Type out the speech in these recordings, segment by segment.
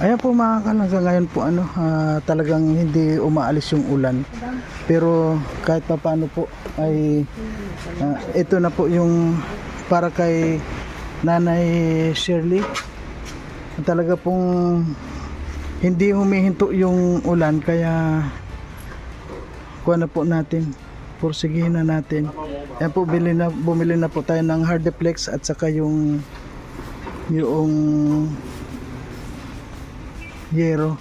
Ayan po mga kalangga, ngayon po talagang hindi umaalis yung ulan. Pero kahit pa paano po ay ito na po yung para kay Nanay Shirley. Talaga pong hindi humihinto yung ulan, kaya kuha na po natin. Pursigihin na natin. Ayan po, bumili na po tayo ng Hardiplex at saka yung yero.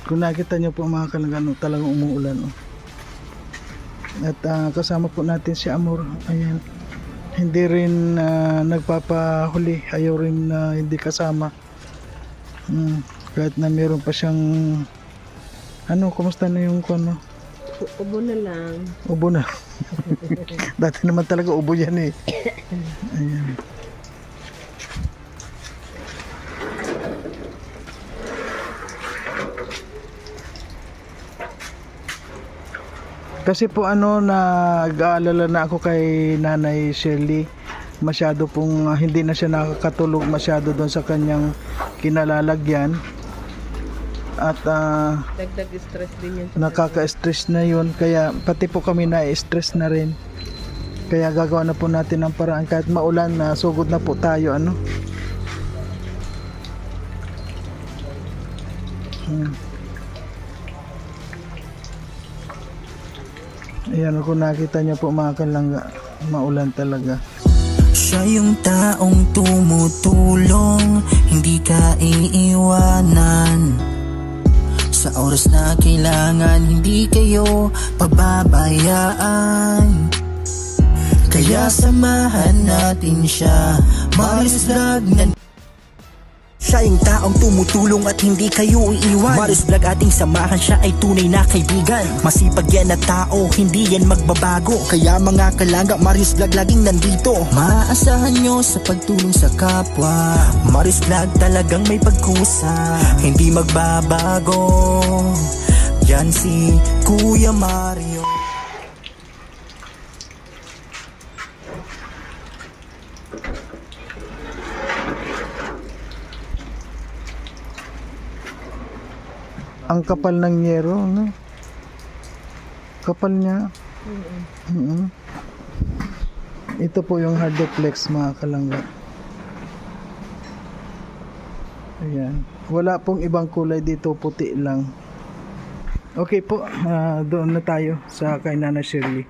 Kung nakita nyo po mga kalangga, talagang umuulan. At kasama po natin si Amor. Ayan. Hindi rin nagpapahuli. Ayaw rin hindi kasama. Kahit na meron pa siyang kumusta na yung kono? Ubo na lang. Ubo na. Dati naman talaga ubo yan eh. Ayan. Kasi po nag-aalala na ako kay Nanay Shirley. Masyado pong hindi na siya nakakatulog masyado doon sa kanyang kinalalagyan. At Dagdag stress din yan. nakaka-stress na yun, kaya pati po kami na-stress na rin. Kaya gagawa na po natin ng paraan kahit maulan na sugod na po tayo Ayan, kung nakita niyo po mga kalangga, maulan talaga. Siya yung taong tumutulong, hindi ka iiwanan. Sa oras na kailangan, hindi kayo pababayaan. Kaya samahan natin siya, Marius Vlog na. Siya yung taong tumutulong at hindi kayo iiwan. Marius Vlog ating samahan, siya ay tunay na kaibigan. Masipag yan na tao, hindi yan magbabago. Kaya mga kalangga, Marius Vlog laging nandito. Maaasahan nyo sa pagtulong sa kapwa. Marius Vlog talagang may pagkusa, hindi magbabago. Yan si Kuya Mario. Ang kapal ng yero, kapal niya. Ito po yung Hardiplex mga kalangga. Ayan. Wala pong ibang kulay dito, puti lang. Okay po, doon na tayo sa kay Nanay Shirley.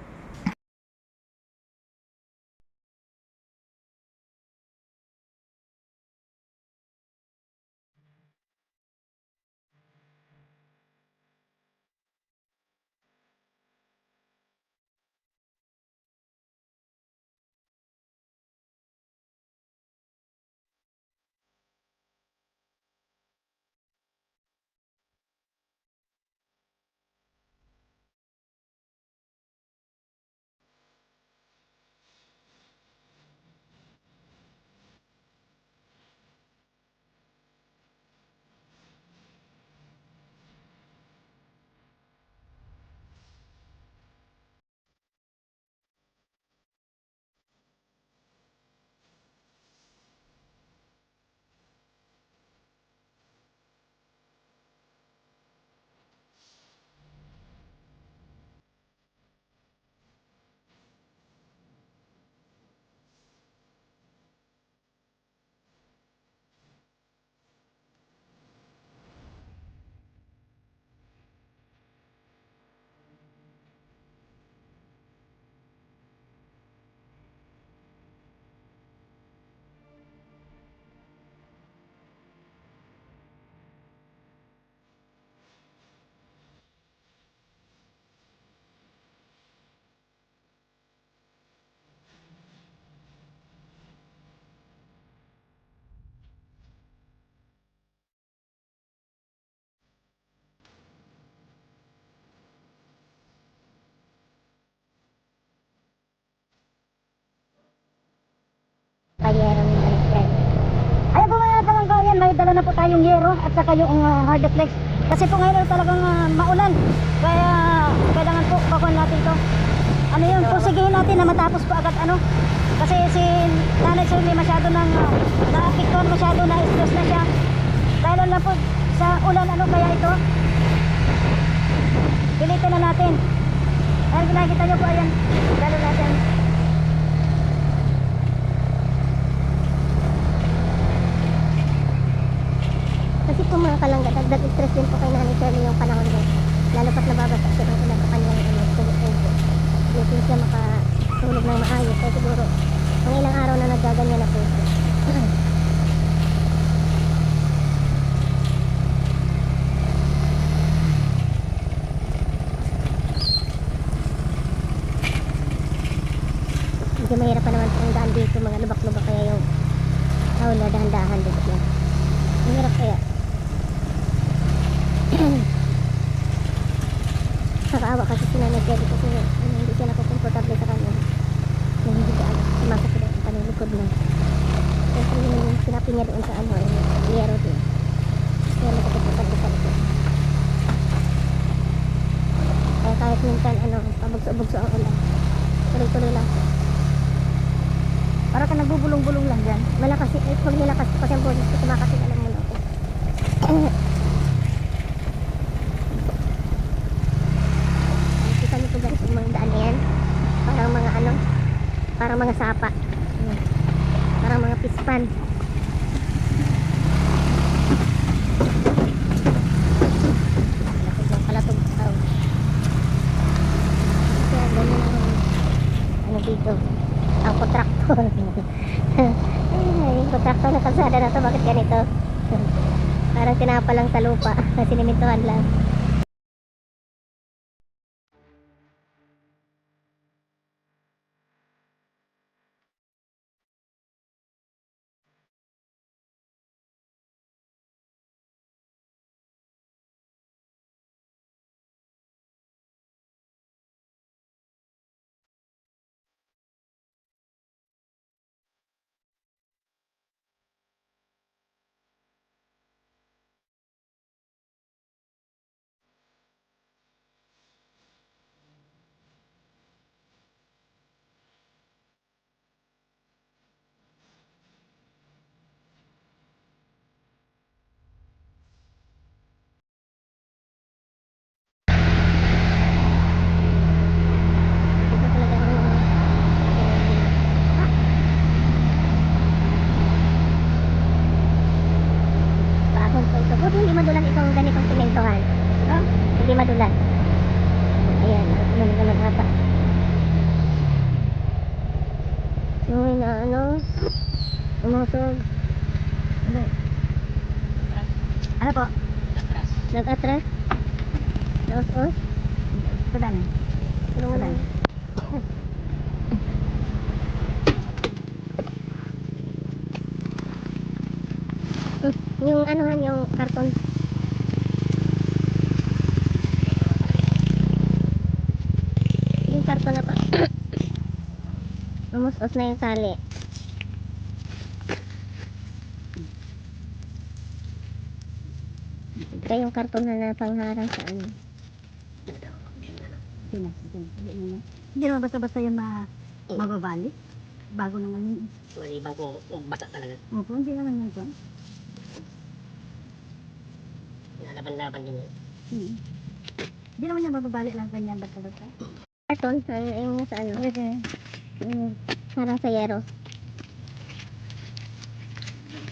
Payero ni Manfred. Ayun po mga kalanggayan, may dala na po tayong yero at saka yung Hardiplex. Kasi po ngayon talagang maulan. Kaya kailangan po bakuan natin to. Ano yun, pusigihin natin na matapos po agad Kasi si Nanay Shirley masyado nang naapektuhan, masyado na stress na siya. Dahil lang po sa ulan, ano kaya ito? Pilitin na natin. Dahil nakikita nyo po, ayan, lalo natin. Kasi po mga kalangga, dagdag stress din po kay Nanay Shirley yung panahon din. Lalo pat nababasa siya ng ulan sa kanyang tubo-tubo. Hindi siya makatulog ng maayos. Kaya siguro, ang ilang araw na nagaganyan na po siya. Medyo mahirap pa naman ang daan dito, mga lubak-lubak, kaya yung hawla dahan-dahan dito yan. Ang hirap kaya. Nakaawa kasi si Nanay Shirley kasi hindi siya nakukomportable sa kanya. Yung hindi ka sumasok na sa kanyang likod na. Kasi yung sinapi niya doon sa ano, yung yero din. Kaya nakukomportable sa likod. Kaya kahit minsan ano, pabugso-bugso ang ulan. Tuloy-tuloy lang. Para ka nagbubulong-bulong lang dyan. Malakas, pag nilakas ko kasi ang boses ko, kumakasin alam mo na ako. Kita niyo po guys, yung mga daan na yan. Parang mga ano, parang mga sapa. Parang mga pispan. Kalatog tao. Kaya ganyan ang ano dito. Ang kontraktor. Yung kontraktor na kalsada na to, bakit ganito? Parang tinapa lang sa lupa. Sinimintuhan lang. Ito talaga paahon po ito. Buti hindi madulas itong ganitong simentohan. Hindi madulas. Ayan, ano naman ata. Yung na ano, umusog. Ano po? Nag-atras? Naos-os? Sudan. Sudan. Yung anuhan, yung karton. Yung karton na pa. Umus-os na yung tali. Ito yung karton na napangharang sa ano. Hindi naman basta-basta yun mababali. Bago naman yun. Ibang ko, basa talaga. Opo, hindi naman yun po. Laban-laban din yun. Hindi naman yung mababali lang ganyan basta-basta. Karton, yung sa ano. Yung harang sa yero.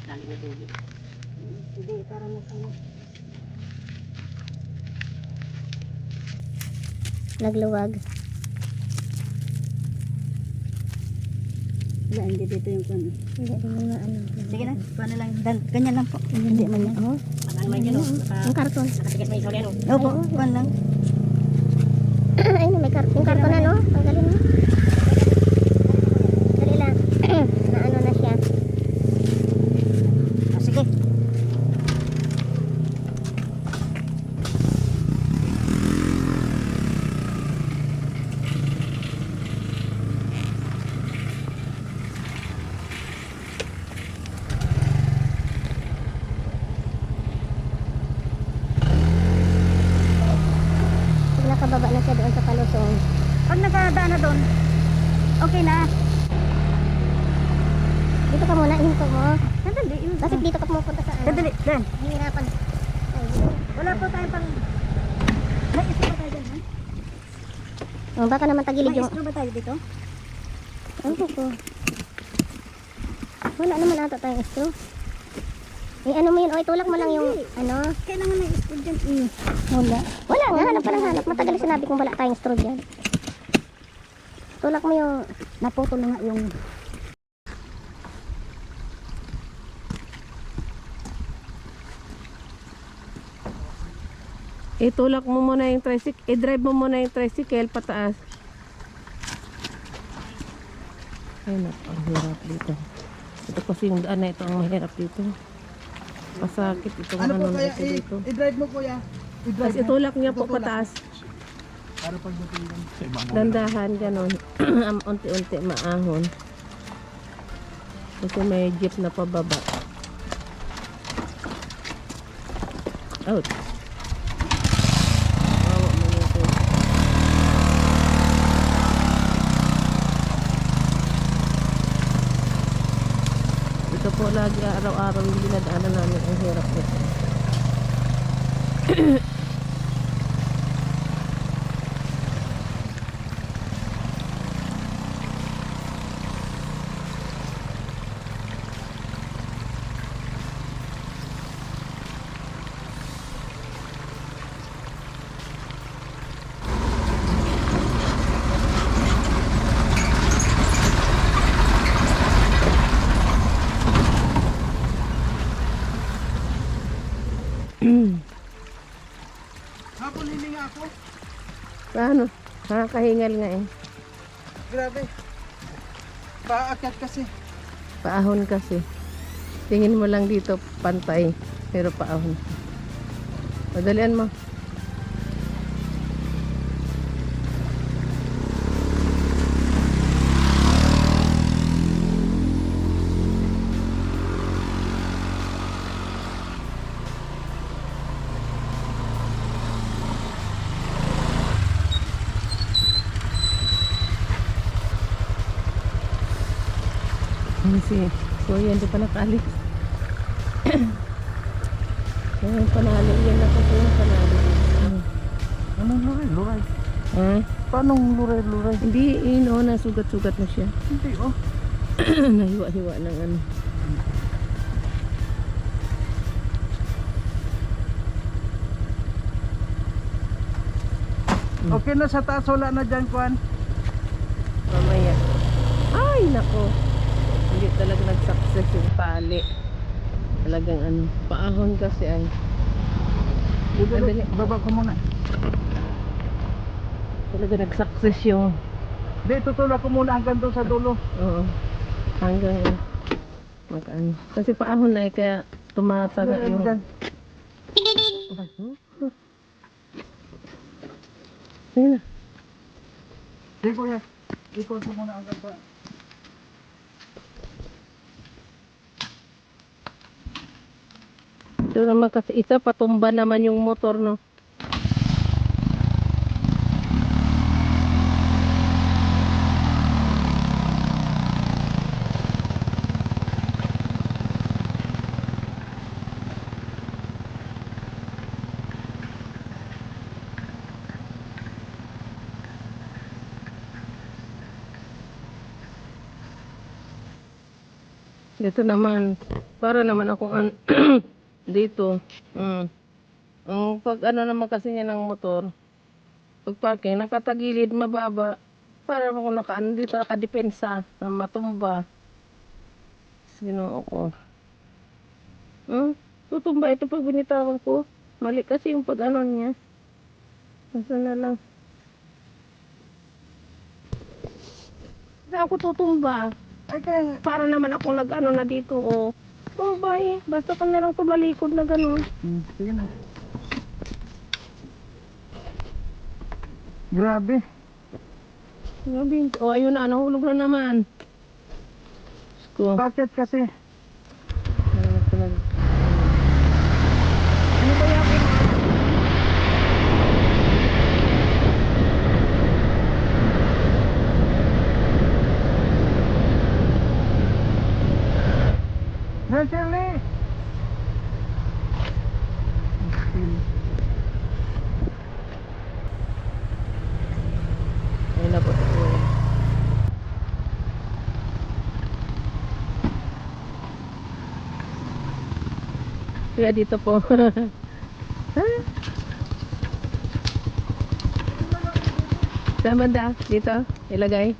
Dali na tubig. Hindi, para masama. Nagluwag. Wala, hindi dito yung kano. Hindi din mga ano. Sige na, paano lang. Ganyan lang po. Hindi man yan. Oh. Ano may dyan, Yung karton. nakatikit may isolero. Opo, kuhan lang. Ayun, may yung karton na, no? Ang galing, no? Dali lang. Na ano na siya. Sige. Pag nakababa na siya doon sa palusong. Pag nakadaan na doon, Dito ka muna, ihinto mo. Sandali, yun. Bakit dito ka pumupunta sa ano? Sandali, Dan. Hihirapan. Ay, Wala po tayo pang... May istro ba tayo dyan, ha? oh, baka naman tagilid May yung... istro ba tayo dito? Ano ko? Wala naman ata tayong istro. Eh, ano mo yun? O, itulak mo lang yung, ano? Kailangan may istro dyan. Wala. Wala nga, hanap ka ng hanap. Matagal na sinabi kong wala tayong straw dyan. Tulak mo yung... Naputol na nga yung... Itulak mo muna yung tricycle. I-drive mo muna yung tricycle pataas. Ay, ang hirap dito. Ito kasi yung daan na ito ang mahirap dito. Pasakit itong Ano po ano na kaya? ito dito. I-drive mo kuya. I-drive Tapos mo. itulak niya po Tutulak. pataas. Para pagdating lang. Dandahan, ganon. Unti-unti maahon. Kasi may jeep na pababa. Out. Wawa mo nito. Ito po lagi araw-araw yung dinadaanan namin. Ang hirap nito. Hapon hininga ako. Paano? Nakakahingal nga eh. Grabe. Paakyat kasi. Paahon kasi. Tingin mo lang dito pantay. Pero paahon. Madalian mo. Si Kuya hindi pa nakaalis. Yung panalo yan ako po yung panalo. Anong luray? Eh? Paano luray? Hindi, nasugat-sugat na siya. Hindi oh. Nahiwa-hiwa ng ano. Okay na sa taas, wala na dyan, Kwan. Mamaya. Ay, nako. Hindi talaga nag-success yung tali. Talagang ano, paahon kasi ay. Madali. Baba ko muna. Talaga nag-success yung, Hindi, tutulak ko muna hanggang doon sa dulo. oo, hanggang mag-ano. Kasi paahon na eh, kaya tumataga yung, Dyan. sige na. Hindi, kuya. Ikot ko muna hanggang sa... Ito naman kasi isa, patumba naman yung motor, no? Dito naman, para naman akong dito. Ang pag ano naman kasi niya ng motor, pag parking, nakatagilid, mababa. Para ako nakaano dito, nakadepensa na matumba. Sino ako? Tutumba ito pag binitawan ko. Mali kasi yung pag ano niya. Basta na lang. Saan ako tutumba? Ay, kaya... Para naman ako nag-ano na dito, oh. Tumbay, basta ka na lang tumalikod na gano'n. Sige na. Grabe. Grabe. Oh, ayun na, nahulog na naman. Sko. Bakit kasi? Ano ba yan? Hey, Shirley! Ayun na po si Kuya. Kuya, dito po. Ha? Saan banda? Dito? Ilagay?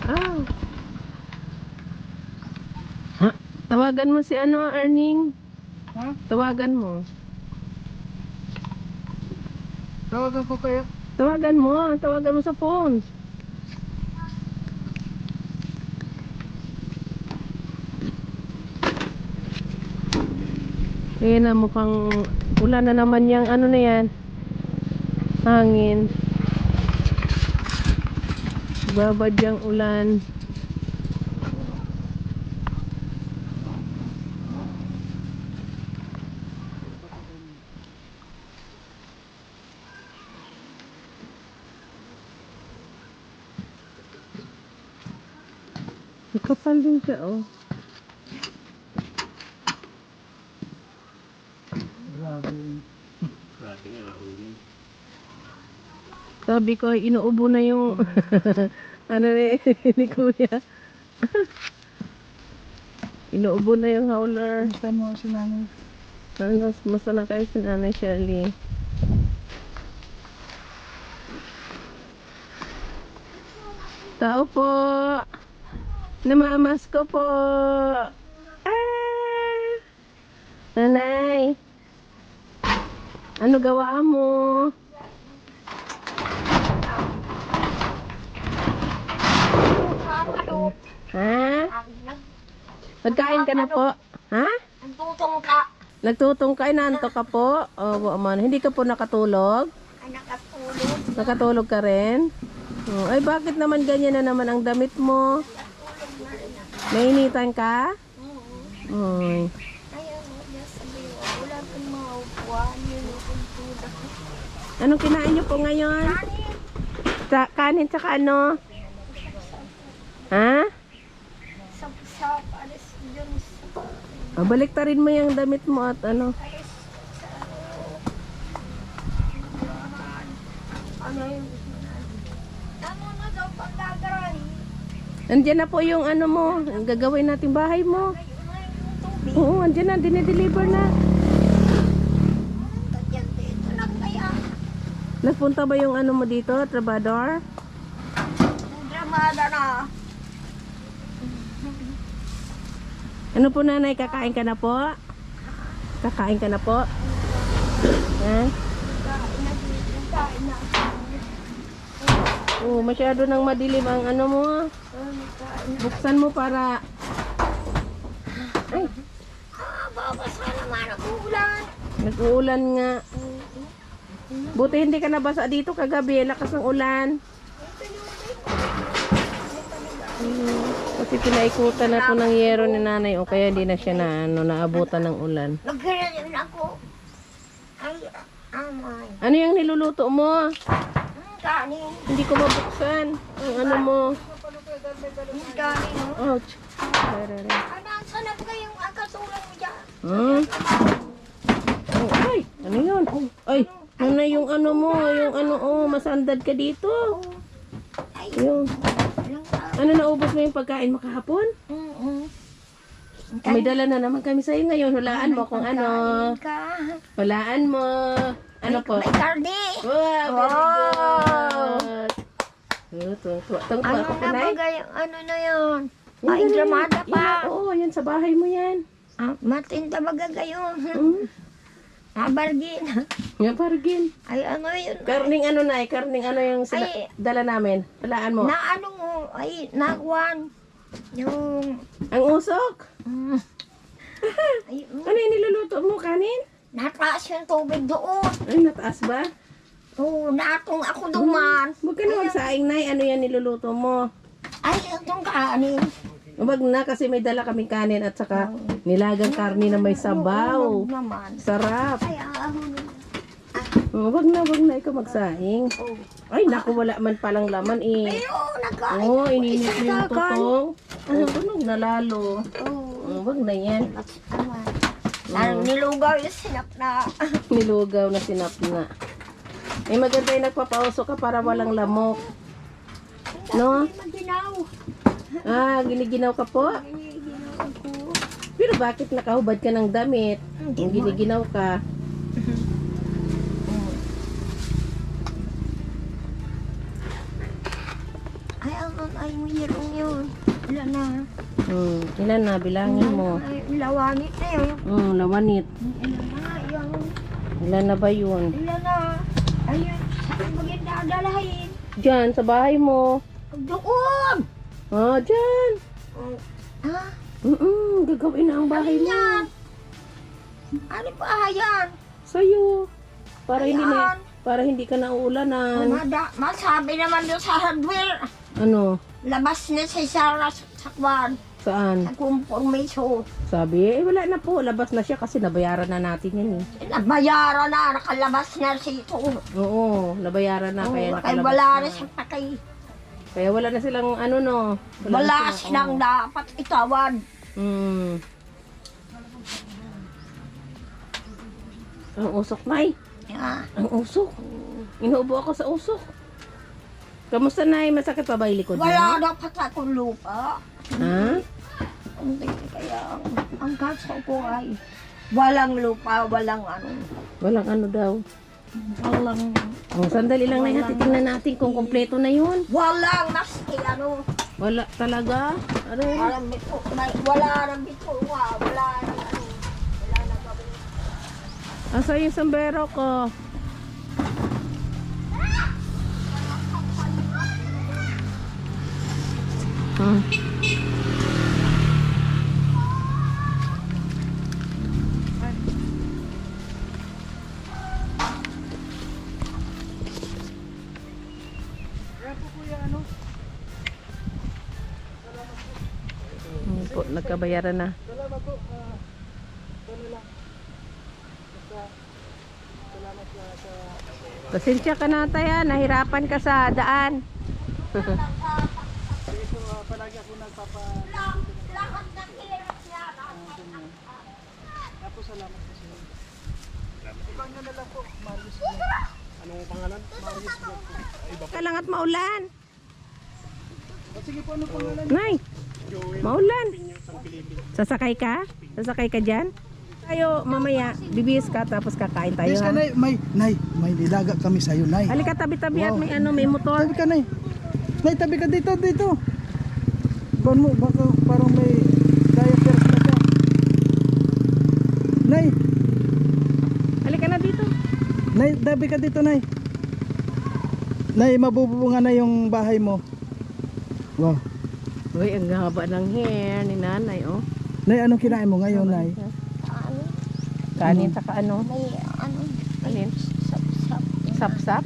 Ah. Ha? Tawagan mo si Erning. Ha? Tawagan mo. Tawagan ko kayo. Tawagan mo sa phone. Ayan na, mukhang ulan na naman yung ano na yan. Hangin. Babad yung ulan. Kapal din siya, oh. Grabe. Sabi ko, inuubo na yung ano ni Kuya. Inuubo na yung howler. Saan mo si nanay? Masana kayo si Nanay Shirley. Tao po. Namamas ko po. Ah! Nanay. Ano gawa mo? Ha? Nagkain ka na po? Ha? Nagtutong ka. Nagtutong ka, inaantok ka po? O, man, hindi ka po nakatulog? Ay, nakatulog. Nakatulog ka rin? Oh, ay, bakit naman ganyan na naman ang damit mo? Nainitan ka? Oy. Ayaw mo niya sabi mo, wala kang maupuan. Yun yung tulog. Anong kinain niyo po ngayon? Kanin tsaka ano? Ha? Sap-sap, alis dyan sa... Baliktarin mo yung damit mo at ano? Ano yung... Ano na daw pang gagawin? Andiyan na po yung ano mo, ang gagawin nating bahay mo. Oo, andyan na, dinideliver na. Tadyan dito lang kaya. Nagpunta ba yung ano mo dito, trabador? Dramada na. Ano po nanay, kakain ka na po? Kakain ka na po? Ha? Kain na. Oo, masyado nang madilim ang ano mo. Buksan mo para... Ay, Babasa naman ang ulan. nag-uulan nga. Buti hindi ka nabasa dito kagabi, lakas ng ulan. Kasi pinaikutan na po ng yero ni nanay o kaya hindi na siya na, naabutan ng ulan. Nagkirayin ako. Ay, amay. Ano yung niluluto mo? Kanin. Hindi ko mabuksan. Ang ano mo. Kanin. Ouch. Rere. Ano, saan na ba yung akatulong mo dyan? Hmm? Oh, ay, ano yun? Ay, ano na yung ano mo? Yung ano, oh, masandad ka dito. Ay, Yung, ilang tao. ano, naubos mo yung pagkain mo kahapon? May dala na naman kami sa'yo ngayon. Hulaan mo kung ano. Hulaan mo. Ano po? May kardi. Wow, very good. Tuwa Ano ako, na Nay. ba yung ano na yun? Yan, May yan, dramada yan. pa. Oo, yan sa bahay mo yan. Matinta baga gayon. Mm. Bargin. Yung pargin. Ay, ano yun? Karning ano, Nay? Karning ano yung Ay. dala namin? Hulaan mo. Na ano mo? Ay, nakuan. Yung... Ang usok. Ay, Ano yung niluluto mo? Kanin? nataas yung tubig doon. Ay, nataas ba? Oo, natong ako duman. Huwag ka na magsaing, Nay. Ano yan niluluto mo? Ay, itong kanin. Wag na kasi may dala kaming kanin at saka nilagang karne na may sabaw. Naman. Sarap. Ay, ahon. Wag na ikaw magsaing. Ay, naku, wala man palang laman eh. Pero, nagkain. Oo, ininit mo yung tutong. Tunog na lalo. Wag na yan. Nilugaw yung sinap na. Nilugaw na sinap na. Eh, maganda yung nagpapauso ka para walang lamok. No? Maginaw. Giniginaw ka po? Ginaw ako. Pero bakit nakahubad ka ng damit? Kung giniginaw ka. Ay, mayroong yun. Ilan na? Ilan na? Bilangin mo. Ay, lawanit na yun. Lawanit. Ilan na yun. Ilan na ba yun? Ilan na. Ayun, saan mo yun dadalahin? Diyan, sa bahay mo. Doon! Diyan. Ah, Gagawin na ang bahay mo. yan. Ano pa yan? Sa'yo. Ayan. Para hindi ka nauulanan. Masabi naman doon sa hardware. Ano? Labas na si Sarah sa kwan. Saan? Sa kumpormiso. Sabi, wala na po. Labas na siya kasi nabayaran na natin yan eh. Nabayaran na, nakalabas na si ito. Oo, nabayaran na. Kaya Kaya nakalabas wala na. na siyang pakay. Kaya wala na silang ano no. Wala na silang dapat itawan. Ang usok, Nay. Yeah. Ang usok. Inuubo ako sa usok. Kamusta, Nay? Masakit pa ba yung likod mo? Wala dapat akong lupa. Ha? Hindi, kaya ang kaso ko ay walang lupa, walang ano. Walang ano daw. Walang, Sandali lang na yan. Titingnan natin kung kompleto na yun. walang maski ano. Wala talaga. Ano? Walang bito, wala nang bito, wala nang ano. Wala nang gawin. Asa yung sombrero ko? Po, nagkabayaran na. Pasensya ka na tayo, nahirapan ka sa daan. Lahat ng hirap niya. Ka lang at maulan. Sige po, ano pangalan? Nay, maulan. Sasakay ka? Sasakay ka dyan? Tayo, mamaya, bibihis ka tapos kakain tayo Yes ka, ha. Nay. May nilaga kami sa'yo, Nay. Halika tabi-tabi at Wow. may ano, may motor. Tabi ka, Nay. Nay, tabi ka dito. Kuhan mo, baka parang may diapers na siya. Nay, Halika na dito. Nay, tabi ka dito, Nay. Nay, mabubunga na yung bahay mo. Wow. Uy, ang haba ng hair ni nanay, oh. Nay, anong kinain mo ngayon, Nay? Ano, Kanin saka ano? may ano, Alin? sap-sap. Sapsap?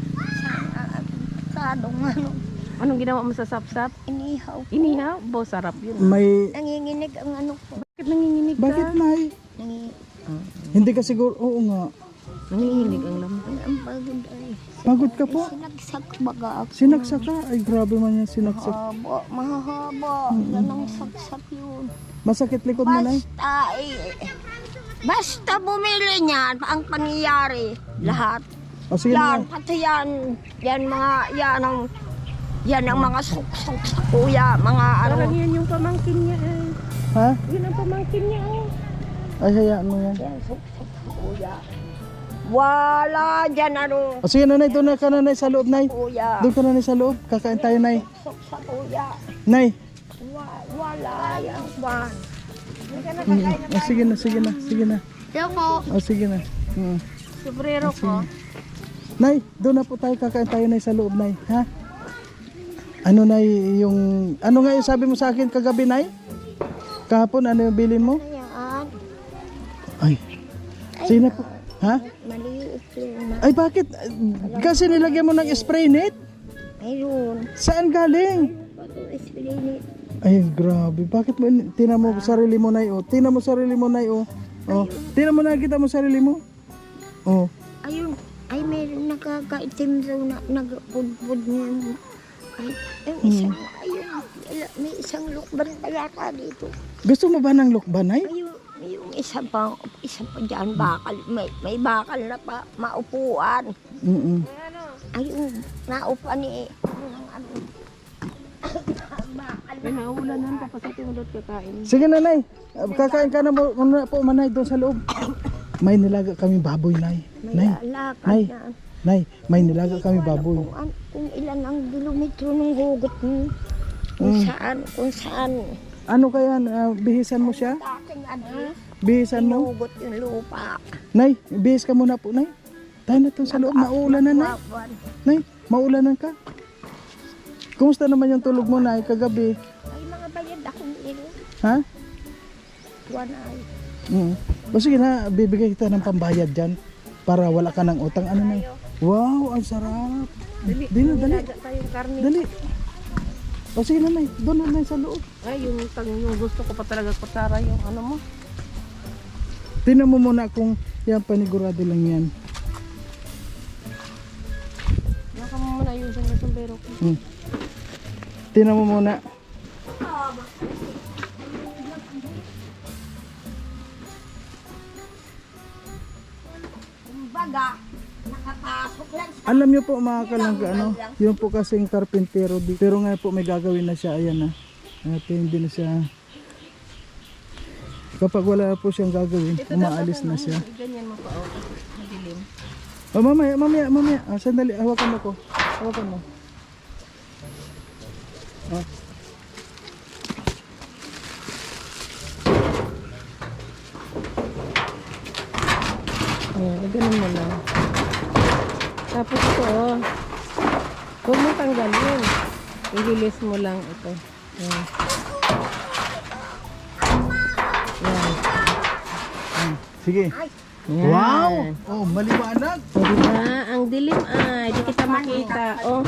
Kadong ano, Anong ginawa mo sa sapsap? inihaw. Inihaw? Bo, sarap yun. May... Nanginginig ang ano ko. Bakit nanginginig ka? Bakit, Nay? Hindi ka siguro... Oo nga. Nanginginig ang lamok. Ang pagod ay. Pagod ka po. Sinagsak baga ako. Sinaksak ka. Ay, grabe man yan sinaksak. Mahaba. Yan ang saksak yun. Masakit likod mo, Nay? Basta bumili niyan, ang pangyayari, lahat. O sige, Yan, Nay. pati yan ang mga suksok sa kuya, mga ano. Parang yan yung pamangkin niya eh. Ha? Yun ang pamangkin niya oh. Ay, hayaan mo yan. Yan, suksok sa kuya. Wala dyan ano, O sige, Nanay. Doon na ka, Nanay, sa loob, Nay. kuya. Doon ka, Nanay, sa loob. Kakain tayo, Nay. Suksok sa kuya. Nay. Wala yan, Juan. O sige na. Yan mo. O sige na. Sobrero ko. Nay, doon na po tayo. Kakain tayo, Nay, sa loob, Nay. Ha? Ano, Nay, yung... Ano nga yung sabi mo sa akin kagabi, Nay? Kahapon, ano yung bilin mo? Yan. Ay. Sino po? Ha? Maliit yun. Ay, bakit? Kasi nilagyan mo ng spray net? Ayun. Saan galing? Bato is pinili. Ay, grabe. Bakit mo, tina mo sarili mo, Nay, oh. Tina mo sarili mo, Nay, oh. Oh. Tina mo, nakita mo sarili mo. Oh. Ayun, ay meron nakakaitim daw na nagpudpud niya. Ay, yung isang, ayun, may isang lukban pa yata dito. Gusto mo ba ng lukban, Nay? Ayun, yung isa pa dyan, bakal, may bakal na pa, maupuan. Mm. Ayun, naupuan ni, ano, Ay, naulanan pa sa tingulot kakain. Sige na, Nay. Kakain ka na muna po, Manay, doon sa loob. May nilaga kami baboy, Nay. may Nay, lakad Nay. na. Nay, may nilaga kami baboy. Kung ilan ang kilometro ng hugot mo. Kung saan. Ano kaya, bihisan mo siya? Sa akin, ano, Bihisan mo? hinugot yung lupa. Nay, bihis ka muna po, Nay. Tayo na to sa loob, maulanan na. Wawan. Nay, maulanan ka. Kumusta naman yung tulog mo, Nay, kagabi? Ay, mga bayad akong ilo. Ha? Wanay. O sige na, bibigay kita ng pambayad dyan para wala ka ng utang. Ano na? Wow, ang sarap. Dali, dali. Nilaga tayong karne. Dali. O sige na, Nay. Doon na, Nay, sa loob. Ay, yung gusto ko pa talaga kutsara yung ano mo. Tingnan mo muna kung yan panigurado lang yan. Baka mo muna yung isang sombrero ko. Tingnan mo muna. Kumbaga, nakapasok lang sa Alam niyo po mga kalangga, ano, yun po kasing karpintero dito. Pero ngayon po may gagawin na siya, ayan na. At hindi na siya, kapag wala po siyang gagawin, umaalis na siya. Ganyan mo pa, oh. Madilim. Oh, mamaya. Ah, sandali, hawakan mo ko. Hawakan mo. Oh. Ayan, ganun mo lang. Tapos ito, oh. Huwag mo tanggalin. Ililis mo lang ito. Ayan. Ayan. Sige. Ayan. Wow! Oh, maliwanag. O, diba? Ang dilim ay, di kita makita. Oh,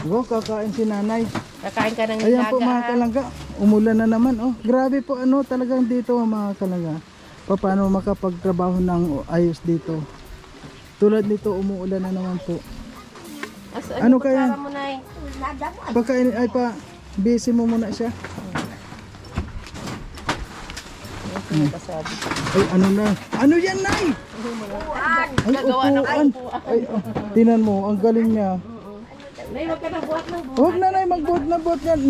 Wow, kakain si nanay. kakain ka ng Ayan po nilaga. mga kalangga, umulan na naman. Oh, grabe po ano talagang dito mga kalangga. Paano makapagtrabaho ng ayos dito. Tulad nito, umuulan na naman po. Ano kaya? Mo, Nay? Pagkain ay pa, busy mo muna siya. Ay, ano na? Ano yan, Nay? Ay, Gagawa ng upuan. Ay, oh, tinan mo, ang galing niya. Nay, huwag ka na buhat ng buhat. Huwag na, Nay, magbuhat yan.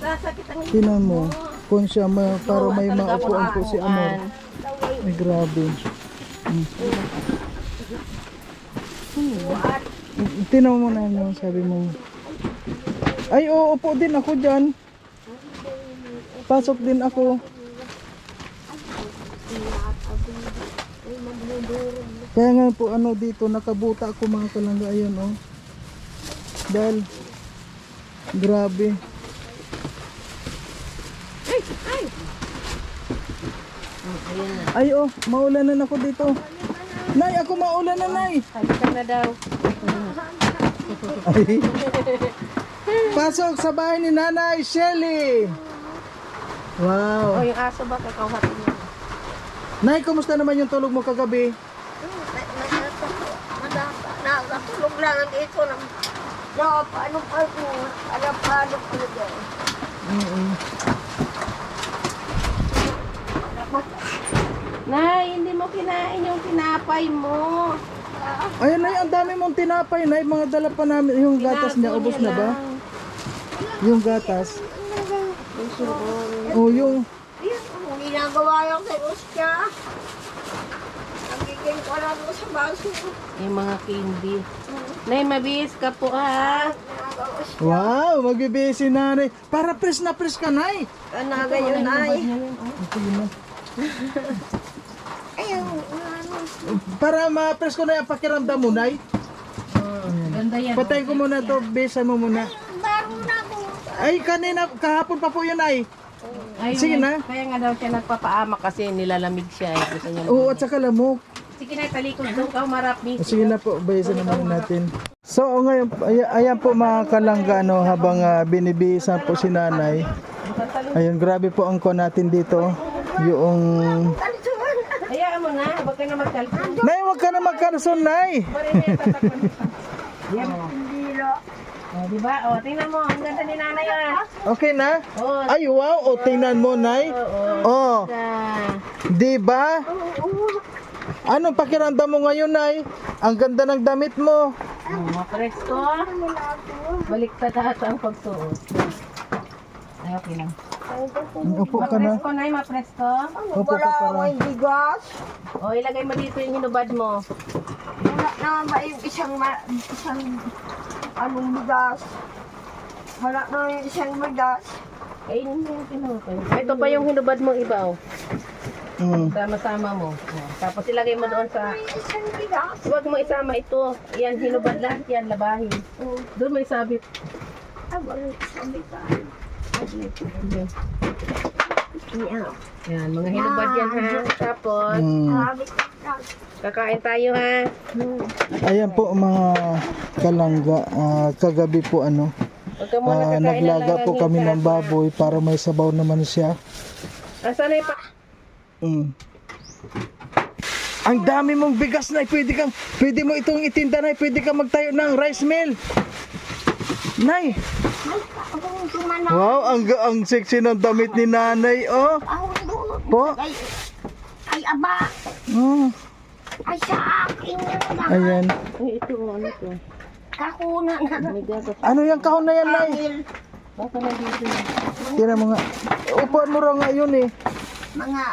Sasakit ang Tinan mo, kung siya para may maupuan po si Amor. Ay, grabe. Tinan mo na yung sabi mo. Ay, oo, upo din ako dyan. Pasok din ako. Kaya nga po ano dito, nakabuta ako mga kalangga. Ayan, oh. Dahil, grabe. Ay, oh, maulanan ako dito. Nay, ako maulanan, Nay. Sabi ka na daw. Ay. Pasok sa bahay ni Nanay Shelly. O, Wow. yung aso ba, kakauhatin niya. Nay, kumusta naman yung tulog mo kagabi? Nakatulog lang dito. Paano pa ito? Paano pa ito? Nay, hindi mo kinain yung tinapay mo. Ayun, Nay, ang dami mong tinapay, Nay. Mga dala pa namin. Yung gatas niya, ubos na ba? Yung gatas. Oh, yung... Ang ginagawa yung kay Oscar. Nagiging ko lang sa baso. Yung mga candy. Nay, mabihis ka po, ha? Wow, magbibisi si Nanay. Para press na press ka, Nay. Ano yun ay? Sige na. Ayun, Para ma-press ko na yung pakiramdam mo, Nay. Ganda yan. Patayin ko muna to, besan mo muna. baro na ako. Ay, kanina, kahapon pa po yun, Nay. Ay, Sige na. Kaya nga daw siya nagpapaama kasi nilalamig siya. Gusto niya. Oo, at saka lamok. Sige na, talikod doon ka, umarap, miss. Sige na po, bayasan naman natin. So ngayon, ayan po mga kalangga, no, habang binibihisan po si nanay. Ayun, grabe po ang ko natin dito. Yung... Hayaan mo na, huwag ka na magkalkal. Nay, huwag ka na magkarson, Nay. Oh, di ba? Oh, tingnan mo, ang ganda ni nanay ah. Okay na? Oh, Ay, wow. O, tingnan mo, Nay. Oh, di ba? Anong pakiramdam mo ngayon, Nay? Ang ganda ng damit mo. Mapresko. Baliktad ata ang pagsuot. Ay, okay lang. Upo ka na. Mapresko na, mapresko. Upo ka para. O, ilagay mo dito yung hinubad mo. Wala naman ba yung isang anong bigas? Wala naman yung isang bigas. Kainin mo yung pinupay. Ito pa yung hinubad mo iba, oh. Sama-sama mo. Oh, tapos ilagay mo doon sa... Isang bigas. Huwag mo isama ito. Yan, hinubad lahat yan, labahin. Doon may sabit. Ay, wala yung isang bigas. Yan, mga hinubad yan, ha. Tapos, Sabi ko lang. kakain tayo, ha. Ayan po mga kalangga, kagabi po ano, Huwag ka muna kakain ng naglaga po langangin kami sa ng baboy para may sabaw naman siya. Asan na yung Ang dami mong bigas, Nay. Pwede mo itong itinda, Nay. Pwede kang magtayo ng rice mill. Nay. Akong tumana. Wow, ang sexy ng damit ni nanay, oh. Ako doon. Po. Ay, aba. Ay, sa akin yun na. Ayan. Ay, ito, ano to? Kakuna na. May gatas. Ano yung kahon na yan, Nay? Baka na dito. Tira mo nga. Upuan mo raw nga yun, eh. Mga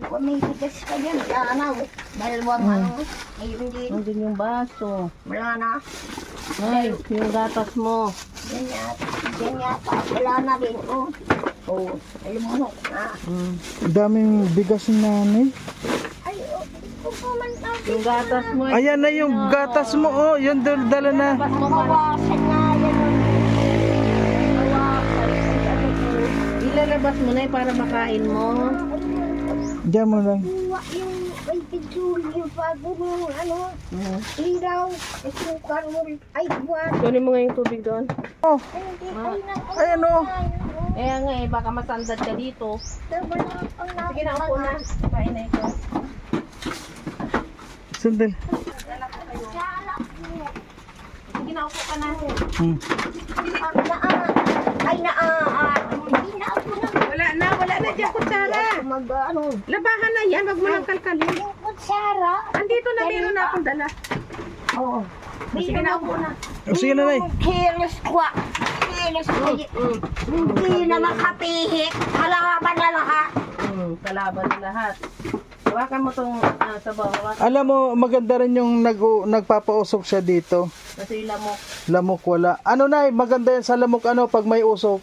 kung may bigas ka dyan, ano, dalawang ayun din, Nandun yung baso. wala na, Ay, yung gatas mo. yan yata, wala na rin, alam mo, Ang daming bigas ni nanay. ay, pupuman na, Yung gatas mo. Ayan na yung gatas mo, oh. Yun, dala na. mawasan na, yan, Ilalabas mo na para makain mo. Diyan mo lang. yung may picture yung bago mo, ano, ilaw, sukar mo, ay, buwan, Kunin mo nga yung tubig doon. Oh, hindi kayo na, ayan, oh. Kaya nga eh, baka masandad ka dito. wala pang Sige na, upo na. Kain na ito. Sandal. Sige na, upo ka na. Ay, hindi na ako na, Wala na dyan, kutsara. ano, Labahan na yan, wag mo lang kalkalin. yung kutsara, Andito na, meron na akong dala. oo, Sige na, upo na. Sige, nanay. kilos kwa, hindi na makapihit, kalaban na lahat. Kalaban na lahat. Hawakan mo tong sabaw. Hawakan. Alam mo, maganda rin yung nagpapausok siya dito. Kasi yung lamok. Lamok wala. Ano, Nay? Maganda yan sa lamok, ano, pag may usok.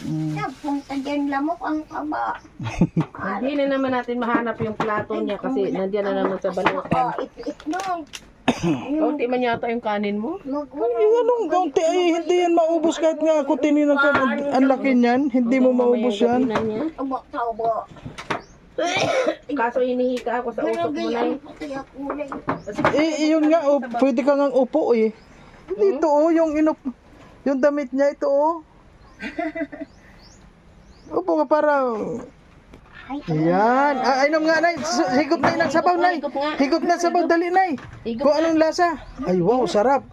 Napunta dyan lamok ang kaba. Hindi na naman natin mahanap yung plato niya kasi nandiyan na naman sa balutan. It nun, Kaunti man yata yung kanin mo. Yung anong kaunti ay hindi yan maubos kahit nga ako tininan ko. Ang laki niyan, hindi mo maubos yan. Gabinan niya. aba, tao Kaso hinihika ako sa usok mo na eh. Yun nga, oh, pwede ka ngang upo eh. Dito oh, yung damit niya ito oh. Upo ka para... Ayan. Inom nga, Nay. Higop na ng sabaw, Nay. Higop na sabaw, dali, Nay. Kung anong lasa. Ay, wow, sarap.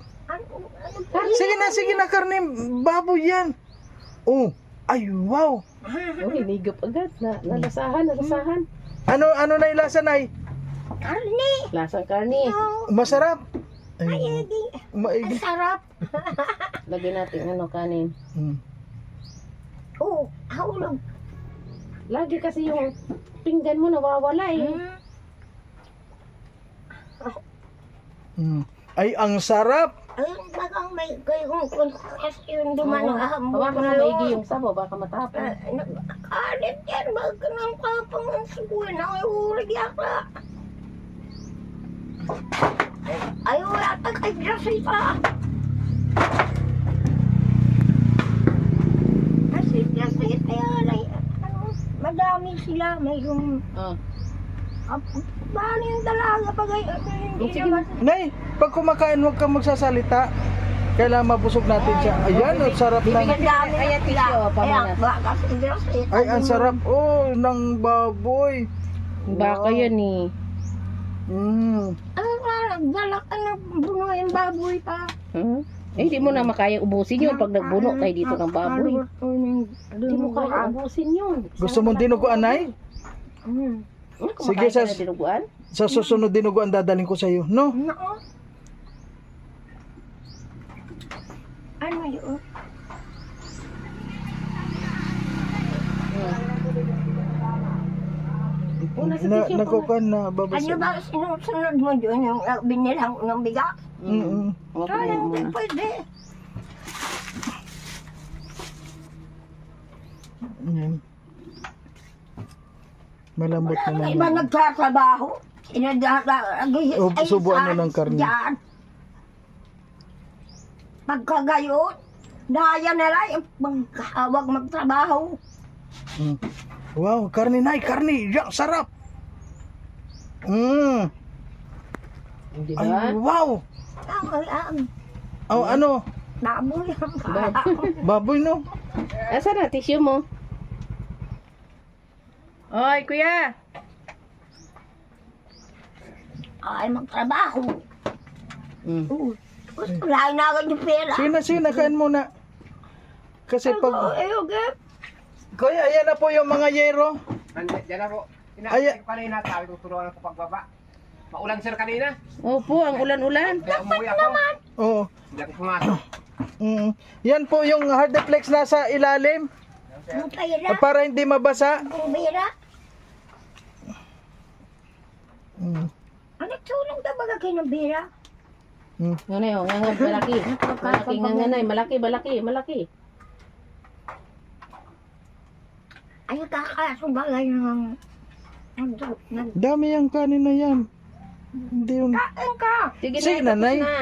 Sige na, karne. Baboy yan. Oh, ay, wow. Oh, hinigop agad. Nalasahan. Ano na yung lasa, Nay? Karni, Lasang karni. Masarap. ay, Maigi. sarap. Lagyan natin kanin. Oo, haulog. Lagi kasi yung pinggan mo nawawala eh. Ay, ang sarap. Ayun, bagang may gayong kunkas yung dumanong ahambog Hawakan mo maigi yung sabaw, baka matapon. Nakalit yan, bagang kapang ang subuhin. Nakihuli yata. Ay, wala tagay-grasay pa. Kasi grasay kaya madami sila. Mayroong Paano yung dalaga pag hindi naman? Nay, pag kumakain huwag kang magsasalita. Kailangan mabusog natin siya. Ayan, ang sarap ng... Ayan, tisyo, pamanas. Ay, ang sarap. Oh, ng baboy. Baka yan eh. Ano ka, nagbalak ka na buno yung baboy pa. Eh, hindi mo na makaya ubusin yun pag nagbuno kayo dito ng baboy. Hindi mo kaya ubusin yun. Gusto mong dinuguan, Nay? Sige, Sige, sa sa- dinuguan. Sa susunod dinuguan dadaling ko sa iyo, no? Nako. Ano yun? Nakukuhan na Ano babasa. ba sinusunod mo dyan yung binilang ng bigas? Huwag ko Kaya na hindi muna. pwede. Ayan. Malambot Ang naman. iba yan. nagtatrabaho. O, subuan mo ng karne. Pagkagayon, daya na lang yung maghawag magtrabaho. Mm. Wow, karne, Nay, karne. Yan, sarap. Di Ay, ba? wow. Oh, ano? Baboy ang Baboy, no? Asan na tissue mo? Oy, kuya! ay magtrabaho. Mm. Lain na agad yung pera. Sige na, kain muna. Kasi pag... okay. Kuya, ayan na po yung mga yero. Diyan na po. Ay- Inaayos ko kanina, sabi ko turuan ako pagbaba. Maulan sir kanina. Opo, ang ulan-ulan. Kaya umuwi ako. Oo. Hindi ako pumasok. Yan po yung hardflex nasa ilalim. Ang pera. Para hindi mabasa. Ang pera. Ano tulong na baga kayo ng pera? Ano yun? Malaki. Malaki nga nga, Nay. Malaki. Ay, kakasubagay ng... Dami yung kanin na yan. Hindi yun. Kain ka! Sige, Sige, Nay, tapos Nanay. na.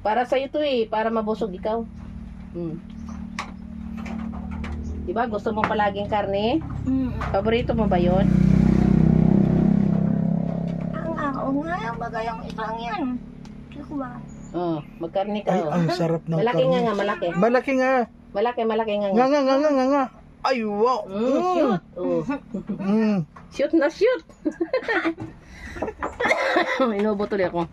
Para sa'yo to eh. Para mabusog ikaw. Diba? Gusto mo palaging karne? Paborito mo ba yun? Ang nga yung bagay ang isang yan. Hindi ko ba? Magkarne ka. Ay, Oh. ang sarap ng Malaki nga karne. nga, malaki. Malaki nga. Malaki nga Nga nga. nga. Ay, wow. Shoot. Oh. Shoot na shoot. Inubo tuloy ako.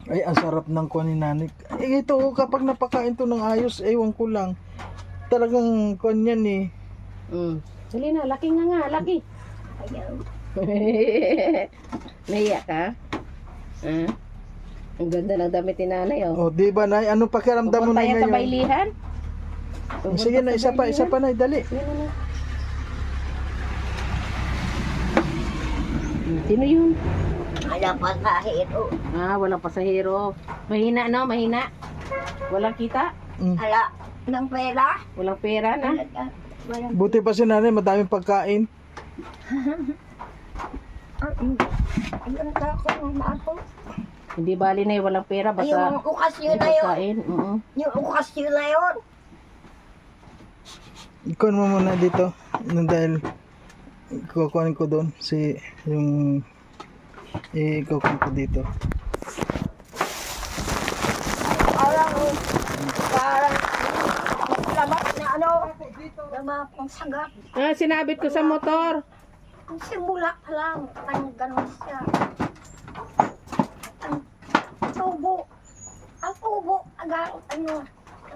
Ay, ang sarap ng kuha ni Nanik. Eh, ito, kapag napakain to ng ayos, ewan ko lang. Talagang kuha yan eh. Dali na, laki nga, laki. Ayaw. Naiya ka? Ang ganda ng damit ni Nanay, oh. O, di ba, Nay? Anong pakiramdam mo Pupunta na yan sa ngayon? bailihan? Sige na, isa pa, Nay, dali. Sino yun? Wala pa sa hero. Walang pasahero. Mahina, no? Mahina. Walang kita? Ala, ng pera. Walang pera na? Walang Buti pa si Nanay, madaming pagkain. ayun ka ako ng bato. Hindi bali na walang pera. Ay, Basta yung okasyon may na yun. pagkain. Yung okasyon na yun. Ikuha mo muna dito. Dahil kukuhanin ko doon si yung ikukuha ko dito. Parang labas na ano. Labas ng sagat. Sinabit ko sa motor. Ang simula pa lang. Ang ganon siya. Ang tubo. Ang tubo. Ano.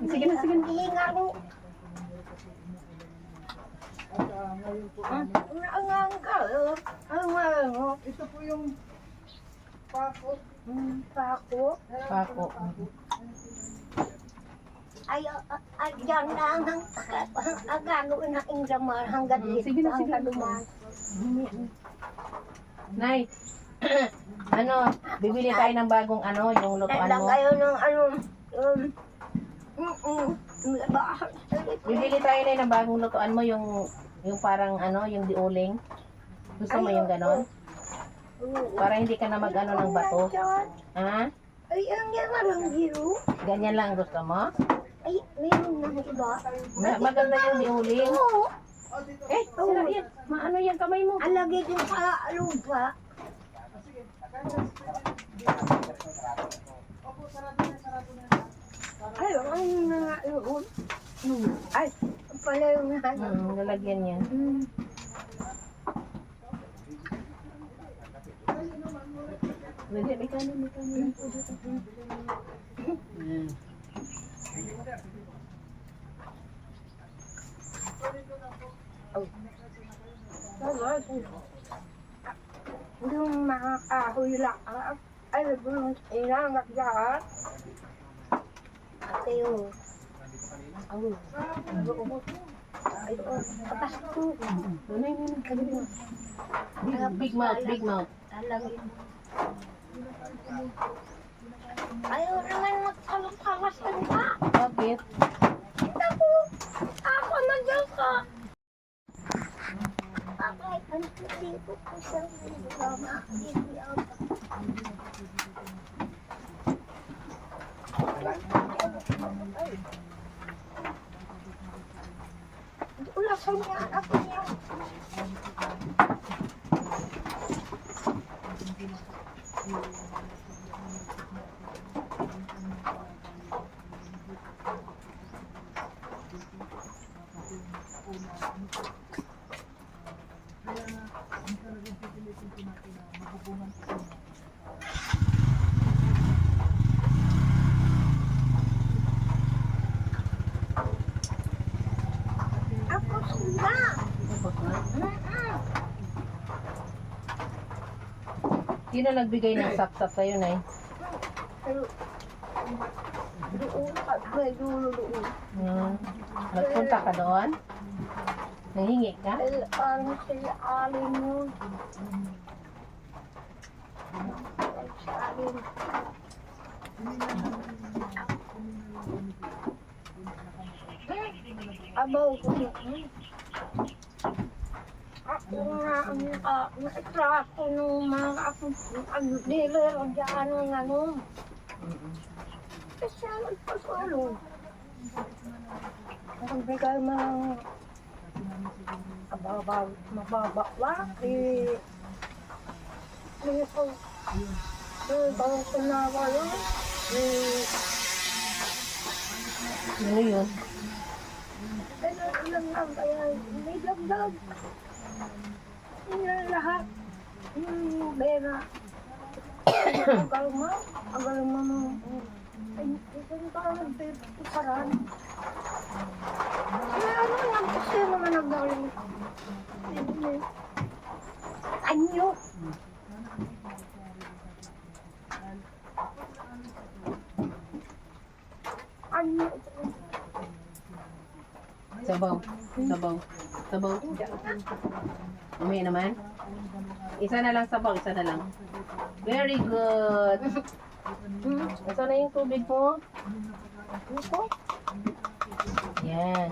Sige na. Hihinga mo. Ang ka. Ito po yung pako. Pako. Pako. Ay, dyan na ang gagawin na ingramar hanggang dito. Sige na. Dumaan. Nay, bibili tayo ng bagong yung lutuan Lang mo. kayo ng Bibili tayo na ng bagong lutuan mo, yung parang yung diuling. Gusto mo yung ganon? Para hindi ka na mag-ano ng bato. Ha? Ay, ang yan lang hero. Ganyan lang gusto mo? Ay, mayroon na iba. Maganda yung diuling. Oo. Eh, sira yan. Maano yan kamay mo? Alagay din sa lupa. Ay, ano na nga yun? Ay, pala yung Lalagyan yan. Lagyan, may kanin, may kanin. yung mga kahoy lang. Ay, yung inangat lahat. Ate yung ay, patas ko. Big mouth, big mouth. Ayaw naman magkalas-kalasan ka. Bakit? Ako nandiyan ka. Bakit? Ano dito ko siya drama? Ulasan niya ako niya. Ako sila. Sino nagbigay ng sapsap sa'yo, Nay? Pero, doon ka, may dulo doon. Nagpunta ka doon? Nanghingi ka? Ano sila alin yun? Sa alin. Abaw ko yun. Ako nga, na-attract ko nung mga dealer o dyan ng ano. Kasi nagpasalo. Nagbigay mo ng mababa eh. Dito. Bago ko na wala. Ano yun? Ilang lang kaya may dagdag. Yan lahat. Yung bera. Agal mo mo. Ay, ito yung parang nagpiparan. Kaya ano yan? Kasi naman nagdawin. Anyo. Anyo. Sabaw. Sabaw. Sabaw. Umay naman. Isa na lang sabaw, isa na lang. Very good. Ito na yung tubig mo. Ito. Yan.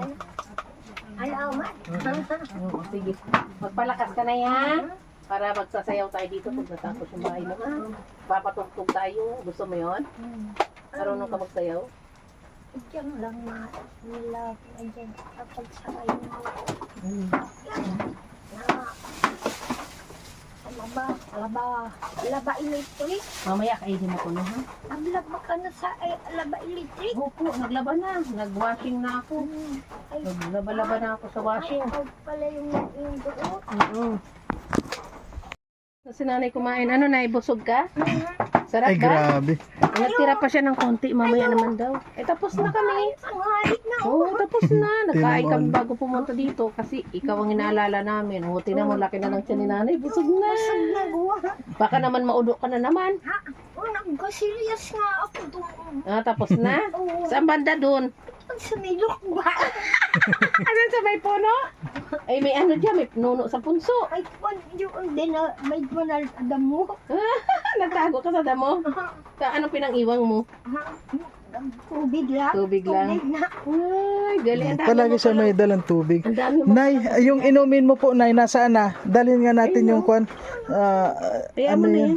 Alaman. Sige. Magpalakas ka na yan. Para magsasayaw tayo dito pag natapos yung bahay mo. Papatugtog tayo. Gusto mo yun? Marunong ka magsayaw? Diyan lang nila. Diyan kapag sakay mo. Laba electric. Mamaya kainin mo ko na, ha? Naglaba ka na sa laba electric. Opo, naglaba na. Nag-washing na ako. Ay, Naglaba-laba na ako sa washing. ay, pala yung doon. Si nanay kumain. Ano na, ibusog ka? Sarap Ay, ba? grabe. Nagtira pa siya ng konti. Mamaya naman daw. Eh, tapos na kami. Ang halit na. Oo, tapos na. Nagkain kami Tinuan. bago pumunta dito. Kasi ikaw ang inaalala namin. O, tinan mo, laki na ng tiyan ni nanay. Busog na. Nagawa. Baka naman maudo ka na naman. Ha? Oh, nagkasilias nga ako doon. Ah, tapos na. Oo. Saan banda dun? Pag sa nilok ba? Ano sa may puno? Ay, may ano dyan. May nuno sa punso. Ay, yung din na may manaldam mo. Nagtago ka sa damo. Sa anong pinang-iwang mo? Tubig lang. Tubig lang. Tubig na. Ay, galing. Ang dami Palagi mo siya pala. may dalang tubig. Ang dami mo. Nay, yung inumin mo po, Nay, nasaan na? Dalhin nga natin yung kwan. Kaya mo na yan.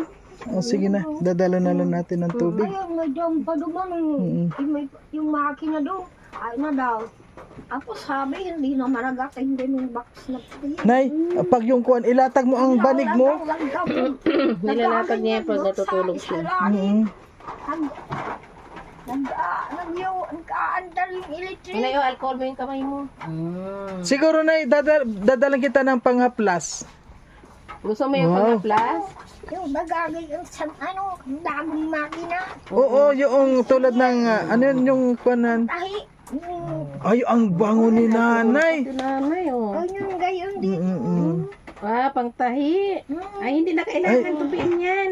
Oh, sige na, dadala na lang natin ng tubig. Ay, may dam pa doon. Yung makina doon. Ay na daw. Ako sabi, hindi na maragating din yung box na pili. Nay, pag yung kuan, ilatag mo ang banig mo. Nilalakad niya yan pag natutulog siya. Mm. Nag-aandar yung electric. Inayo, alcohol mo yung kamay mo. Siguro Nay, dadalang kita ng panghaplas. Gusto mo yung Wow. pag-plus? Yung bagagay yung ang daming makina. Oo, yung tulad ng, ano yun, yung kuanan. Tahi. Ay, ang bango ni nanay. Ito nanay, oh. Ganyan, gayon din. Ah, pangtahi. Ay, hindi na kailangan tupiin yan.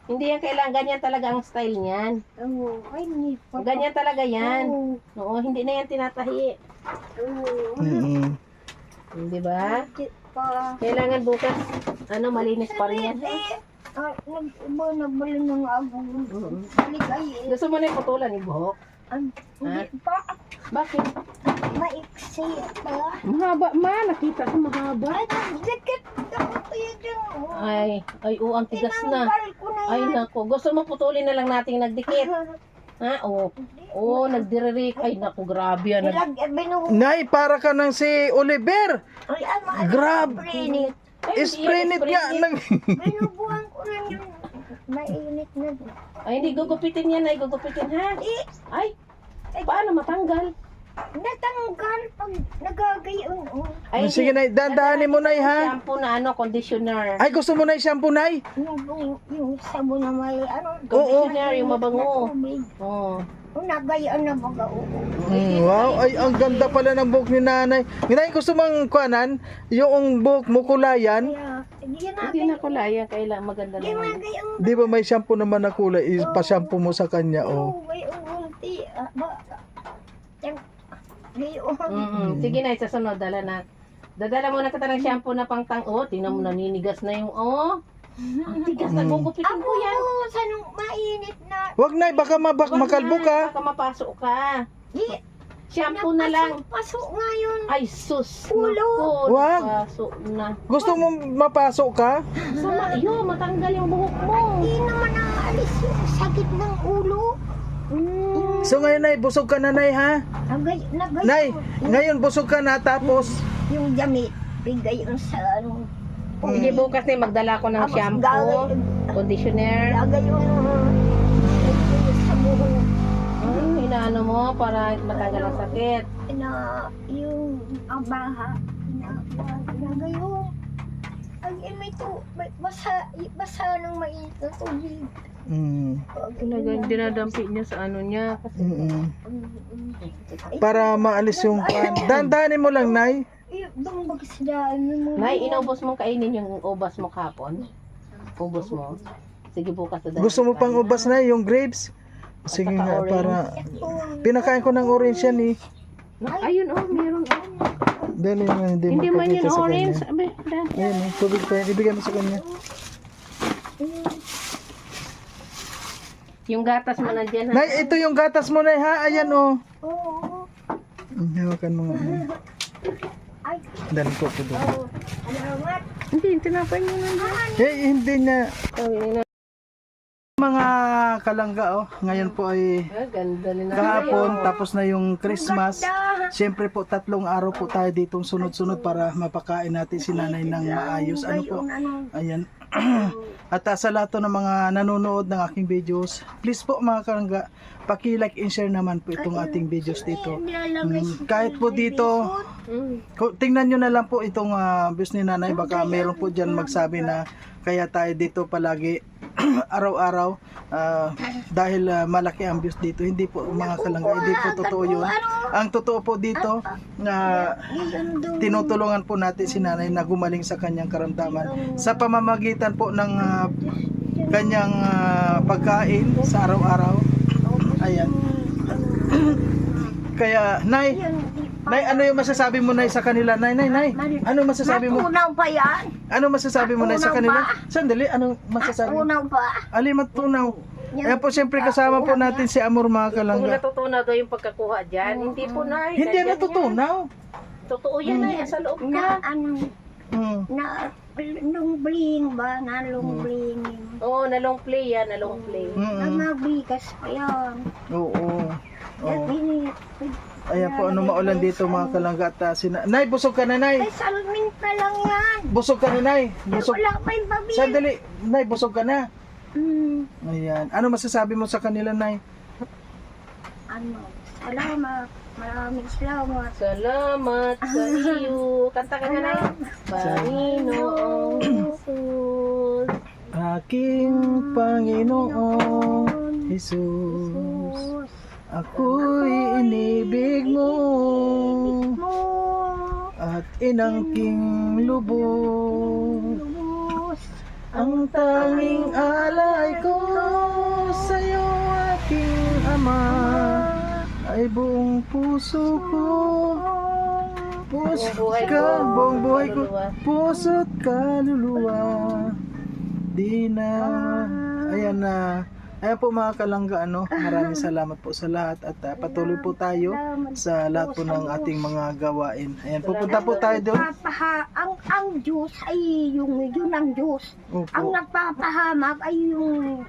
Hindi yan kailangan. Ganyan talaga ang style niyan. Oo, ay, hindi pa. Ganyan talaga yan. Oo. Oo, hindi na yan tinatahi. Oo. Di ba? Bakit pa? Kailangan bukas, malinis pa rin yan. Nag-iba na bali ng agong. Ligay eh. Gusto mo na yung putulan yung buhok? Hindi pa. Bakit? Maiksi pa. Mahaba nakita ko mahaba. Ay, nagdikit ako tayo dyan. Ay, ang tigas na. Tinanggal ko na Ay, yan. nako. Gusto mo putulin na lang natin nagdikit. Ha? Oo, nagdiririk. Ay, nako, grabe yan. Binuhu. Nay, para ka ng si Oliver. Ay, ama. Grab. Prinit. Sprinit nga. Binubuhan ko na yung mainit na. Ay, hindi gugupitin yan. Ay, gugupitin, ha? Ay, paano matanggal? Natanggal pag nagagayon. Ay, Sige Nay, dandahanin mo Nay ha. shampoo na conditioner. Ay, gusto mo Nay shampoo Nay? Yung sabon na may Conditioner, yung mabango. tubig. Oo. Nagayaan na baga. Wow, ay ang ganda pala ng buhok ni nanay. Nay, gusto mong kuanan? Yung buhok mo kulayan? Kaya, hindi na. Hindi na kulaya. Kailangan maganda Hindi naman. nagayaan. Di ba may shampoo naman na kulay? Pa-shampoo mo sa kanya, oh. May unti. Gayon. Sige na, isasunod. Dadala muna kita ng shampoo na pangtang. Oh, tingnan mo, naninigas na yung, ang tigas na gugupitin Ako, ko yan. sanong mainit na. Wag Nay, baka makalbo ka. Baka mapasok ka. Di, Shampoo na lang. Pasok ngayon. Ay, sus. Ulo. Naku, Wag. napasok na. Gusto mo mapasok ka? Matanggal yung buhok mo. Hindi naman naalis yung sakit ng ulo. So ngayon Nay, busog ka na Nay ha? Nay, ngayon busog ka na tapos Yung damit, bigay yun sa ano. Hindi bukas na magdala ko ng Tapos shampoo, conditioner. Lagay yung sa buhok. Inaano mo para matanggal ang sakit. Na yung abaha. Lagay yung ay may to, basa ng mainit na tubig. Talagang dinadampi niya sa ano niya. Kasi para maalis yung pan. Dandahanin mo lang Nay. Doon ba kasi daan mo? Nay, inubos mong kainin yung ubas mo kapon. Ubos mo. Sige bukas na Gusto mo pang ubas Nay, yung grapes? Sige nga, para pinakain ko ng orange yan eh. Ayun meron. Dali mo, hindi Hindi man yun magpakita sa orange. kanya. Abe, dan. Ayan eh, tubig pa yan. Ibigay mo sa kanya. Yung gatas mo nandiyan ha. Nay, ito yung gatas mo Nay ha. Ayan oh. Oo. Hawakan mo nga. Ay, Dali ko po doon. alamat. Hindi, tinapay mo nandiyan. Hindi na. Mga kalangga oh. Ngayon po ay Ganda nila. kahapon, tapos na yung Christmas. Siyempre po, 3 araw po tayo ditong sunod-sunod para mapakain natin si nanay ng maayos. Ano po? Ayan. At sa lahat ng mga nanonood ng aking videos, please po mga kalangga, paki-like and share naman po itong ating videos dito. Kahit po dito, tingnan nyo na lang po itong views ni nanay. Baka meron po dyan magsabi na kaya tayo dito palagi araw-araw dahil malaki ang views dito. Hindi po mga kalangga, hindi po totoo yun. Ang totoo po dito na tinutulungan po natin si nanay na gumaling sa kanyang karamdaman sa pamamagitan po ng kanyang pagkain sa araw-araw. Ayan. Kaya Nay, ano yung masasabi mo Nay sa kanila? Nay. Ano masasabi mo? Matunaw pa yan. Ano masasabi mo Nay sa kanila? Sandali, ano masasabi mo? Matunaw pa. Alin matunaw? Ayan po, siyempre kasama po natin si Amor mga Kung kalangga. natutunaw daw yung pagkakuha dyan, hindi po na. Hindi natutunaw. Totoo yan ay sa loob Na ka. ano, na lumbling ba? Na lumbling. Oo, nalong play yan, nalong play. Na magbigas pa yan. Oo. Oo. Ayan po, ano maulan dito mga kalangga at Nay, busog ka na, Nay. Ay, salmin pa lang yan. Busog ka na, Nay. Busog. Wala pa yung pabili. Sandali, Nay, busog ka na. Hmm, Ayan. Ano masasabi mo sa kanila, Nay? salamat. Maraming salamat. Salamat sa iyo. Kanta ka na lang. Panginoong Jesus. Aking Panginoong Jesus, ako'y inibig mo at inangking lubos. Ang tanging alay ko sa'yo, aking Ama, ay buong puso ko. Buong buhay ko, puso't kaluluwa. Di na. Ayan na. Ayan po mga kalangga, maraming salamat po sa lahat at patuloy po tayo sa lahat po ng ating mga gawain. Ayan, pupunta po tayo doon. Ang Diyos ay yun ang Diyos. Ang Opo. nagpapahamak ay yung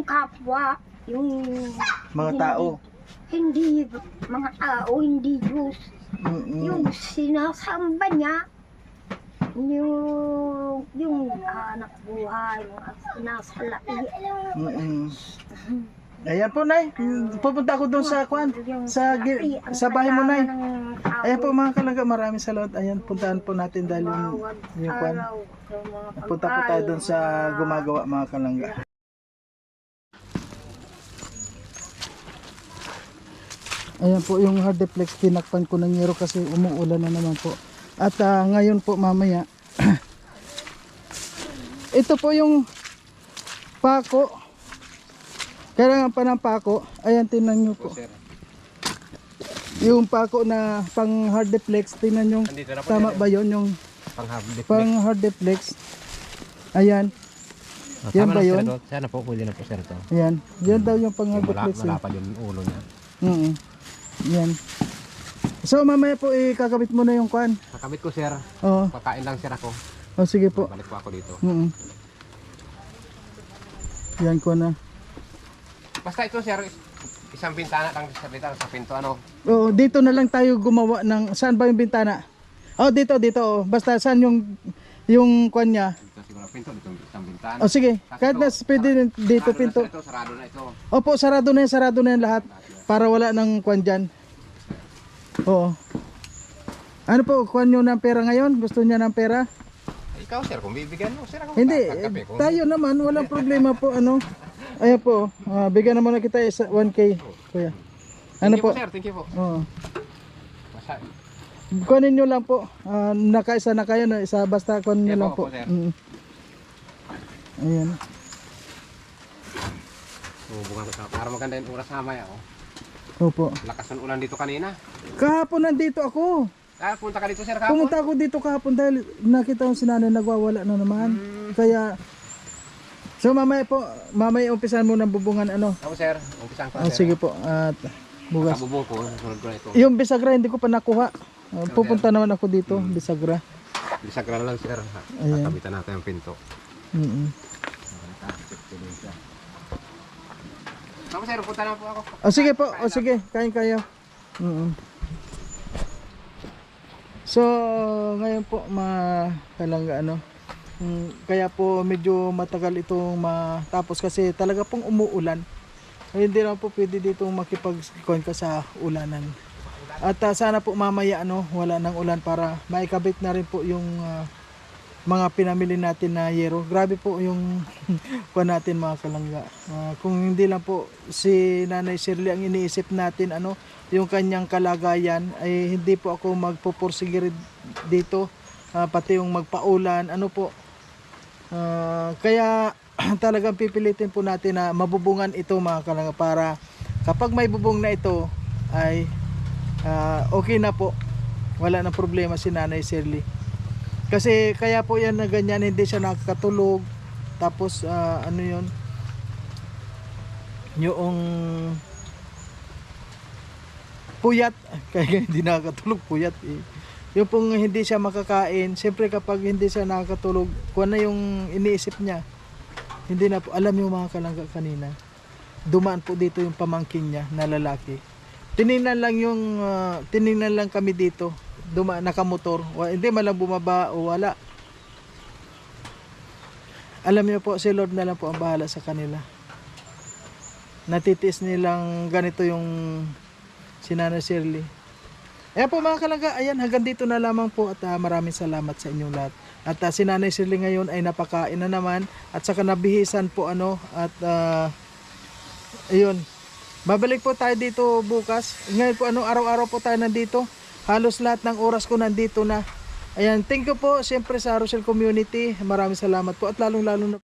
kapwa, yung Mga tao. hindi mga tao, hindi Diyos. Yung sinasamba niya, yung anak buhay, mga sinasalapi. Ayan po, Nay. Pupunta ako doon sa sa bahay mo, Nay. Ayan po mga kalangga, maraming salamat. Ayan, puntahan po natin dahil yung kwan. Punta po tayo doon sa gumagawa mga kalangga. Ayan po yung hardeplex, tinakpan ko ng yero kasi umuulan na naman po. At ngayon po mamaya, ito po yung pako. Kailangan pa ng pako. Ayan, tingnan nyo po. Yung pako na pang hardeplex, tingnan nyo. Tama ba yun? Yung pang hardeplex. Ayan. Yan ba yun? Sana po, pwede na po sir ito. Ayan. Yan daw yung pang hardeplex. Malapad yung ulo niya. Yan. So mamaya po kakabit mo na yung kwan. Kakabit ko sir. Oo. Pagkain lang sir ako. Oh, sige po. Balik po ako dito. Yan ko na. Basta ito sir, isang bintana lang sa pinto ano. Oo, dito na lang tayo gumawa ng, saan ba yung bintana? Oh, dito. Oh. Basta saan yung kwan niya. Dito siguro pinto, dito isang bintana. Oh, sige. Kahit na pwede dito pinto. Sarado na ito. Opo, sarado na yan lahat. Para wala ng kwan dyan. Oo. Ano po, kwan nyo ng pera ngayon? Gusto niya ng pera? Ikaw sir, kung bibigyan mo sir ako. Hindi, tayo naman, walang problema po. Ayan po, bigyan naman na kita isa 1K. Kuya. Ano Thank you po? Sir, thank you po. Oo. Basta, Kunin nyo lang po. Nakaisa na kayo, isa basta kunin nyo Yeah lang po, po. sir. Ayan. bubungan ko sa para maganda yung oras mamaya oh. Opo. Lakas ng ulan dito kanina. Kahapon nandito ako. Punta ka dito sir kahapon? Pumunta ako dito kahapon dahil nakita ko si nanay nagwawala na naman. Kaya, so mamaya umpisan mo ng bubungan Ako sir, umpisan ko sir. Sige po, at bukas. Kabubong ko, sunod ko na ito. Yung bisagra hindi ko pa nakuha. Pupunta naman ako dito, bisagra. Bisagra na lang sir. Ayan. Kakabitan natin yung pinto. Ako sir, punta na po ako. Sige po, sige, kain kayo. So, ngayon po kalangga kaya po medyo matagal itong matapos kasi talaga pong umuulan. Hindi na po pwede dito makipag-kuhan ka sa ulanan. At sana po mamaya wala nang ulan para maikabit na rin po yung mga pinamili natin na yero. Grabe po yung kuha natin mga kalangga. Kung hindi lang po si Nanay Shirley ang iniisip natin yung kanyang kalagayan ay hindi po ako magpupursige dito pati yung magpaulan kaya talagang pipilitin po natin na mabubungan ito mga kalangga para kapag may bubong na ito ay okay na po, wala na problema si Nanay Shirley. Kasi kaya po yan na ganyan, hindi siya nakakatulog. Tapos yung puyat, kaya hindi nakakatulog, puyat yung pong hindi siya makakain. Siyempre kapag hindi siya nakakatulog, kung ano yung iniisip niya, hindi na po, alam yung mga kalangga kanina dumaan po dito yung pamangkin niya na lalaki. Tiningnan lang kami dito, nakamotor, hindi man lang bumaba o wala. Alam niyo po, si Lord na lang po ang bahala sa kanila. Natitiis nilang ganito yung si Nanay Shirley. Ayan po mga kalangga, ayan, hanggang dito na lamang po at maraming salamat sa inyong lahat. At si Nanay Shirley ngayon ay napakain na naman at saka nabihisan po at ayun. Babalik po tayo dito bukas. Ngayon po araw-araw po tayo nandito. Halos lahat ng oras ko nandito na. Ayan, thank you po siyempre sa Rochelle Community. Maraming salamat po at lalong-lalo na